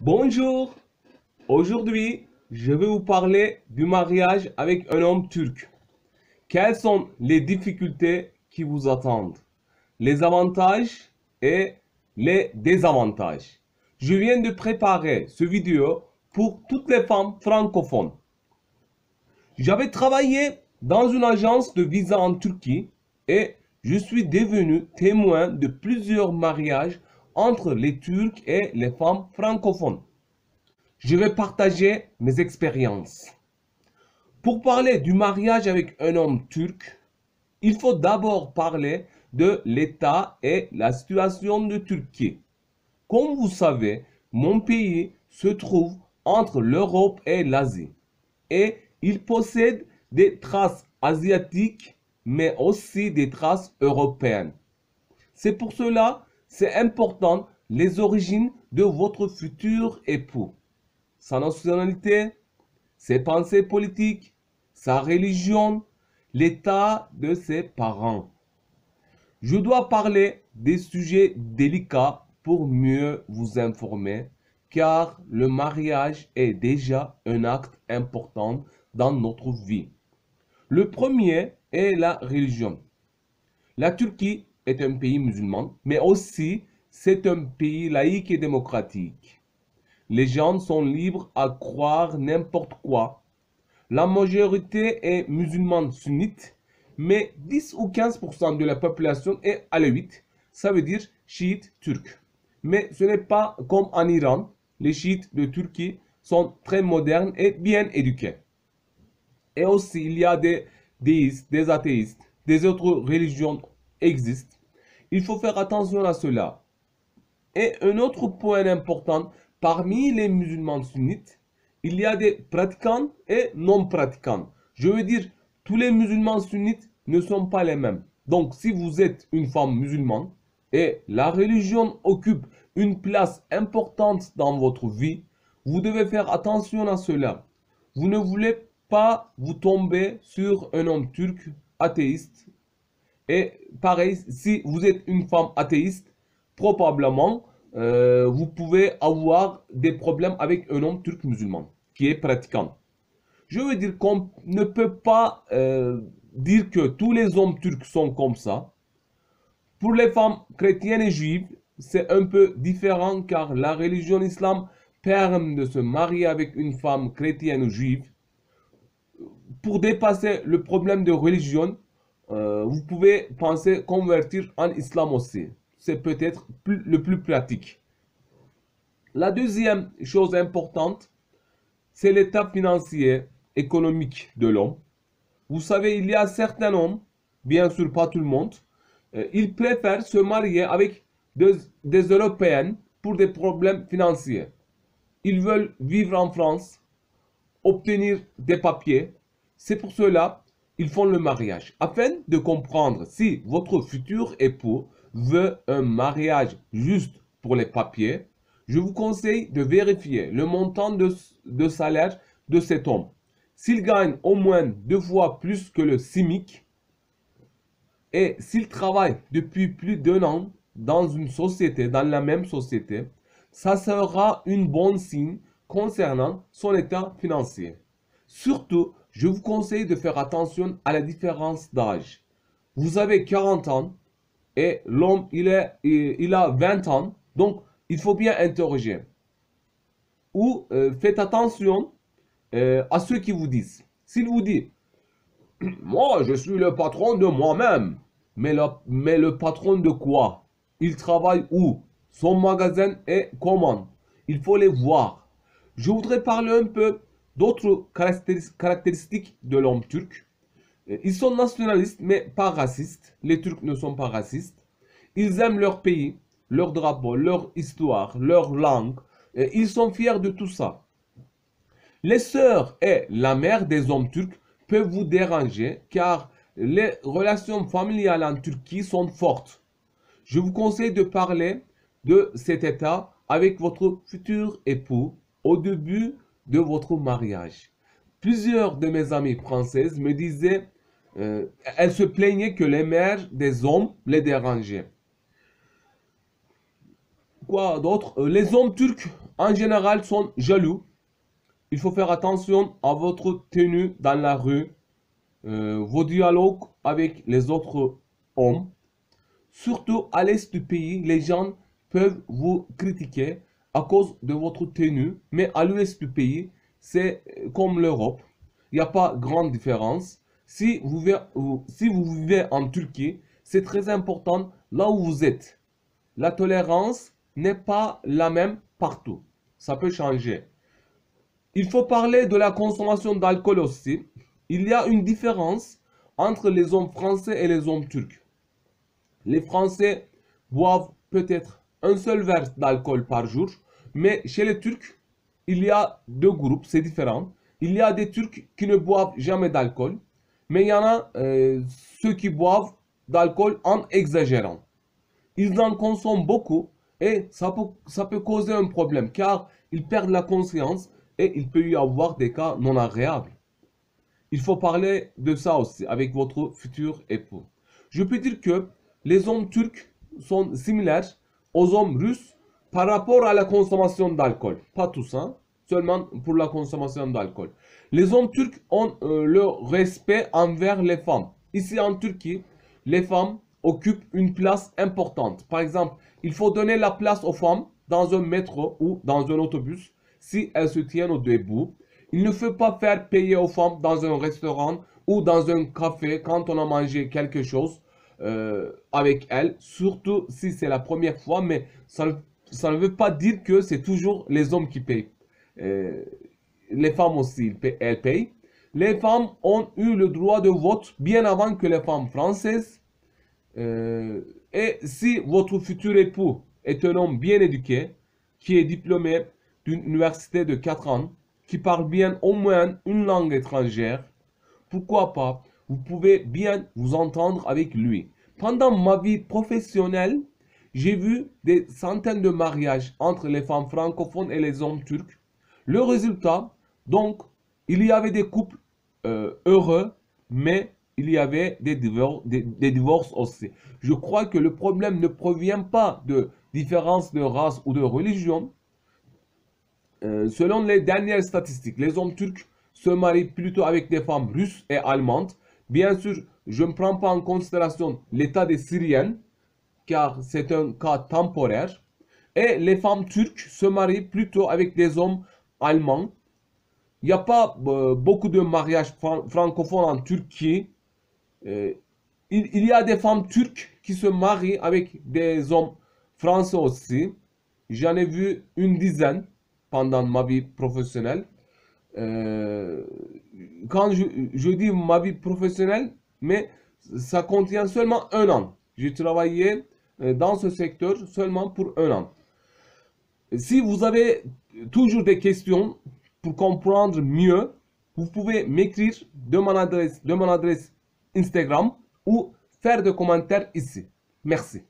Bonjour, aujourd'hui je vais vous parler du mariage avec un homme turc. Quelles sont les difficultés qui vous attendent, les avantages et les désavantages? Je viens de préparer ce vidéo pour toutes les femmes francophones. J'avais travaillé dans une agence de visa en Turquie et je suis devenu témoin de plusieurs mariages entre les Turcs et les femmes francophones. Je vais partager mes expériences. Pour parler du mariage avec un homme turc, il faut d'abord parler de l'état et la situation de Turquie. Comme vous savez, mon pays se trouve entre l'Europe et l'Asie et il possède des traces asiatiques mais aussi des traces européennes. C'est pour cela c'est important les origines de votre futur époux, sa nationalité, ses pensées politiques, sa religion, l'état de ses parents. Je dois parler des sujets délicats pour mieux vous informer, car le mariage est déjà un acte important dans notre vie. Le premier est la religion. La Turquie est un pays musulman, mais aussi c'est un pays laïque et démocratique. Les gens sont libres à croire n'importe quoi. La majorité est musulmane sunnite, mais 10 ou 15% de la population est alawite, ça veut dire chiite turc. Mais ce n'est pas comme en Iran, les chiites de Turquie sont très modernes et bien éduqués. Et aussi, il y a des déistes, des athéistes, des autres religions existent. Il faut faire attention à cela. Et un autre point important, parmi les musulmans sunnites, il y a des pratiquants et non pratiquants. Je veux dire, tous les musulmans sunnites ne sont pas les mêmes. Donc, si vous êtes une femme musulmane et la religion occupe une place importante dans votre vie, vous devez faire attention à cela. Vous ne voulez pas vous tomber sur un homme turc athéiste. Et pareil, si vous êtes une femme athéiste, probablement, vous pouvez avoir des problèmes avec un homme turc musulman qui est pratiquant. Je veux dire qu'on ne peut pas dire que tous les hommes turcs sont comme ça. Pour les femmes chrétiennes et juives, c'est un peu différent car la religion islam permet de se marier avec une femme chrétienne ou juive. Pour dépasser le problème de religion, vous pouvez penser convertir en islam aussi. C'est peut-être le plus pratique. La deuxième chose importante, c'est l'état financier, économique de l'homme. Vous savez, il y a certains hommes, bien sûr pas tout le monde, ils préfèrent se marier avec des Européennes pour des problèmes financiers. Ils veulent vivre en France, obtenir des papiers. C'est pour cela ils font le mariage. Afin de comprendre si votre futur époux veut un mariage juste pour les papiers, je vous conseille de vérifier le montant de salaire de cet homme. S'il gagne au moins 2 fois plus que le SMIC et s'il travaille depuis plus d'1 an dans une société, dans la même société, ça sera une bonne signe concernant son état financier. Surtout, je vous conseille de faire attention à la différence d'âge. Vous avez 40 ans et l'homme il a 20 ans, donc il faut bien interroger. Ou faites attention à ceux qui vous disent. S'il vous dit, moi je suis le patron de moi-même, mais le patron de quoi? Il travaille où? Son magasin est comment? Il faut les voir. Je voudrais parler un peu d'autres caractéristiques de l'homme turc. Ils sont nationalistes mais pas racistes. Les Turcs ne sont pas racistes. Ils aiment leur pays, leur drapeau, leur histoire, leur langue. Ils sont fiers de tout ça. Les sœurs et la mère des hommes turcs peuvent vous déranger car les relations familiales en Turquie sont fortes. Je vous conseille de parler de cet état avec votre futur époux au début de votre mariage. Plusieurs de mes amies françaises me disaient, elles se plaignaient que les mères des hommes les dérangeaient. Quoi d'autre? Les hommes turcs, en général, sont jaloux. Il faut faire attention à votre tenue dans la rue, vos dialogues avec les autres hommes. Surtout à l'est du pays, les gens peuvent vous critiquer à cause de votre tenue, mais à l'ouest du pays, c'est comme l'Europe. Il n'y a pas grande différence. Si vous vivez en Turquie, c'est très important là où vous êtes. La tolérance n'est pas la même partout. Ça peut changer. Il faut parler de la consommation d'alcool aussi. Il y a une différence entre les hommes français et les hommes turcs. Les Français boivent peut-être un seul verre d'alcool par jour, mais chez les Turcs, il y a deux groupes, c'est différent. Il y a des Turcs qui ne boivent jamais d'alcool, mais il y en a ceux qui boivent d'alcool en exagérant. Ils en consomment beaucoup et ça peut causer un problème car ils perdent la conscience et il peut y avoir des cas non agréables. Il faut parler de ça aussi avec votre futur époux. Je peux dire que les hommes turcs sont similaires aux hommes russes par rapport à la consommation d'alcool. Pas tous, hein, seulement pour la consommation d'alcool. Les hommes turcs ont le respect envers les femmes. Ici en Turquie, les femmes occupent une place importante. Par exemple, il faut donner la place aux femmes dans un métro ou dans un autobus si elles se tiennent au debout. Il ne faut pas faire payer aux femmes dans un restaurant ou dans un café quand on a mangé quelque chose avec elles, surtout si c'est la première fois, mais ça ne veut pas dire que c'est toujours les hommes qui payent. Les femmes aussi, elles payent. Les femmes ont eu le droit de vote bien avant que les femmes françaises. Et si votre futur époux est un homme bien éduqué, qui est diplômé d'une université de 4 ans, qui parle bien au moins une langue étrangère, pourquoi pas, vous pouvez bien vous entendre avec lui. Pendant ma vie professionnelle, j'ai vu des centaines de mariages entre les femmes francophones et les hommes turcs. Le résultat, donc, il y avait des couples heureux, mais il y avait des divorces aussi. Je crois que le problème ne provient pas de différence de race ou de religion. Selon les dernières statistiques, les hommes turcs se marient plutôt avec des femmes russes et allemandes. Bien sûr, je ne prends pas en considération l'état des Syriennes, car c'est un cas temporaire. Et les femmes turques se marient plutôt avec des hommes allemands. Il n'y a pas beaucoup de mariages francophones en Turquie. Il y a des femmes turques qui se marient avec des hommes français aussi. J'en ai vu une dizaine pendant ma vie professionnelle. Quand je dis ma vie professionnelle, mais ça contient seulement un an. J'ai travaillé dans ce secteur seulement pour un an. Si vous avez toujours des questions pour comprendre mieux, vous pouvez m'écrire de mon adresse Instagram ou faire des commentaires ici. Merci.